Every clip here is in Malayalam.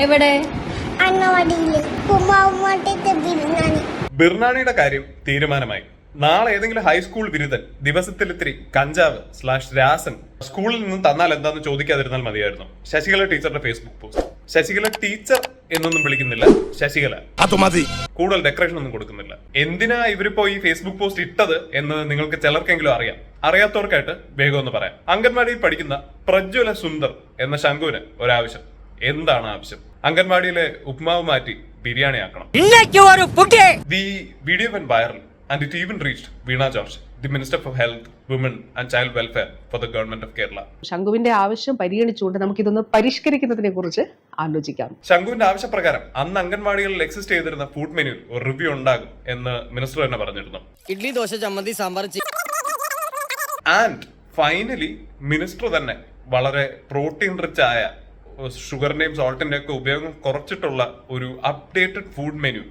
എവിടെ? ബിർനാണിയുടെ കാര്യം തീരുമാനമായി. നാളെ ഏതെങ്കിലും ഹൈസ്കൂൾ ബിരുദൻ ദിവസത്തിൽ ഇത്തിരി കഞ്ചാവ് / രാസൻ സ്കൂളിൽ നിന്നും തന്നാൽ എന്താന്ന് ചോദിക്കാതിരുന്നാൽ മതിയായിരുന്നു. ശശികല ടീച്ചറുടെ ഫേസ്ബുക്ക് പോസ്റ്റ്. ശശികല ടീച്ചർ എന്നൊന്നും വിളിക്കുന്നില്ല, ശശികല. കൂടുതൽ ഡെക്കറേഷൻ ഒന്നും കൊടുക്കുന്നില്ല. എന്തിനാ ഇവരിപ്പോ ഈ ഫേസ്ബുക്ക് പോസ്റ്റ് ഇട്ടത് എന്ന് നിങ്ങൾക്ക് ചിലർക്കെങ്കിലും അറിയാം. അറിയാത്തവർക്കായിട്ട് വേഗം ഒന്ന് പറയാം. അംഗൻവാടിയിൽ പഠിക്കുന്ന പ്രജ്വല സുന്ദർ എന്ന ശംഖുവിന് ഒരാവശ്യം. എന്താണ് ആവശ്യം? അംഗൻവാടിയിലെ ഉപ്മാവ് മാറ്റി ബിരിയാണി ആക്കണം. The video went viral and it even reached Veena George, the Minister for Health, Women and Child Welfare for the Government of Kerala. ശംഖുവിന്റെ ആവശ്യം പരിഗണിച്ചുകൊണ്ട് നമുക്ക് ഇതൊന്ന് പരിഷ്കരിക്കുന്നതിനെ കുറിച്ച് ആലോചിക്കാം. ശംഖുവിന്റെ ആവശ്യപ്രകാരം അന്ന് അംഗൻവാടികളിൽ എക്സിസ്റ്റ് ചെയ്തിരുന്ന ഫുഡ് മെനു ഒരു റിവ്യൂ ഉണ്ടാകും എന്ന് മിനിസ്റ്റർ തന്നെ പറഞ്ഞിരുന്നു. ഇഡ്ലി, ദോശ, ചമ്മന്തി, സാമ്പാർ. ആൻഡ് ഫൈനലി മിനിസ്റ്റർ തന്നെ വളരെ പ്രോട്ടീൻ റിച്ച് ആയ ഷുഗറിന്റെയും സോൾട്ടിന്റെയും ഒക്കെ ഉപയോഗം കുറച്ചിട്ടുള്ള ഒരു അപ്ഡേറ്റഡ് ഫുഡ് മെനു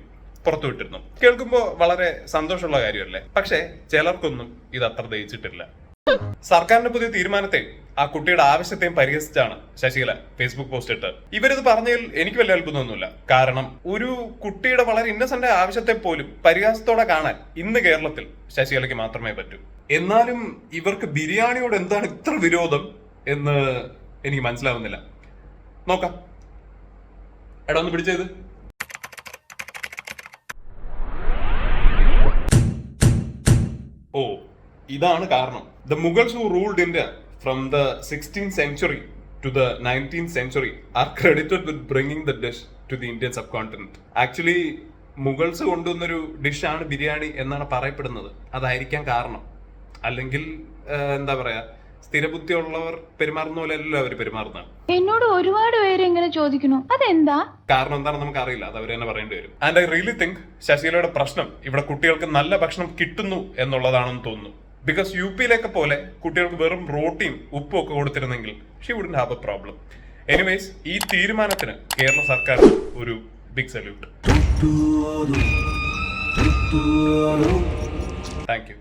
പുറത്തുവിട്ടിരുന്നു. കേൾക്കുമ്പോൾ വളരെ സന്തോഷമുള്ള കാര്യമല്ലേ? പക്ഷേ ചിലർക്കൊന്നും ഇത് അത്ര ദഹിച്ചിട്ടില്ല. സർക്കാരിന്റെ പുതിയ തീരുമാനത്തെ ആ കുട്ടിയുടെ ആവശ്യത്തെയും പരിഹസിച്ചാണ് ശശികല ഫേസ്ബുക്ക് പോസ്റ്റ് ഇട്ട്. ഇവരിത് പറഞ്ഞതിൽ എനിക്ക് വലിയ അത്ഭുതമൊന്നുമില്ല. കാരണം ഒരു കുട്ടിയുടെ വളരെ ഇന്നസെന്റ് ആവശ്യത്തെ പോലും പരിഹാസത്തോടെ കാണാൻ ഇന്ന് കേരളത്തിൽ ശശികലയ്ക്ക് മാത്രമേ പറ്റൂ. എന്നാലും ഇവർക്ക് ബിരിയാണിയോട് എന്താണ് ഇത്ര വിരോധം എന്ന് എനിക്ക് മനസ്സിലാവുന്നില്ല. നോക്കാം. എടാ ഒന്ന് പിടിച്ചത്. ഓ, ഇതാണ് കാരണം. The Mughals who ruled India from the 16th century to the 19th century are credited with bringing the dish to the Indian subcontinent. Actually, Mughals കൊണ്ടുവന്നൊരു ഡിഷാണ് ബിരിയാണി എന്നാണ് പറയപ്പെടുന്നത്. അതായിരിക്കാം കാരണം. അല്ലെങ്കിൽ എന്താ പറയാ, സ്ഥിരബുദ്ധിയുള്ളവർ പെരുമാറുന്ന പോലെ അല്ലല്ലോ അവർ പെരുമാറുന്നത്. എന്നോട് ഒരുപാട് പേര് ഇങ്ങനെ ചോദിക്കുന്നു, അതെന്താ? കാരണം എന്താണെന്ന് നമുക്ക് അറിയില്ല, അത് അവർ തന്നെ പറയേണ്ടി വരും. ആൻഡ് ഐ റിയലി തിങ്ക് ശശികലയുടെ പ്രശ്നം ഇവിടെ കുട്ടികൾക്ക് നല്ല ഭക്ഷണം കിട്ടുന്നു എന്നുള്ളതാണെന്ന് തോന്നുന്നു. ബിക്കോസ് യു പിയിലൊക്കെ പോലെ കുട്ടികൾക്ക് വെറും റോട്ടിയും ഉപ്പും ഒക്കെ കൊടുത്തിരുന്നെങ്കിൽ she wouldn't have a problem. Anyways, ഈ തീരുമാനത്തിന് കേരള സർക്കാരിന് ഒരു ബിഗ് സല്യൂട്ട്. Thank you.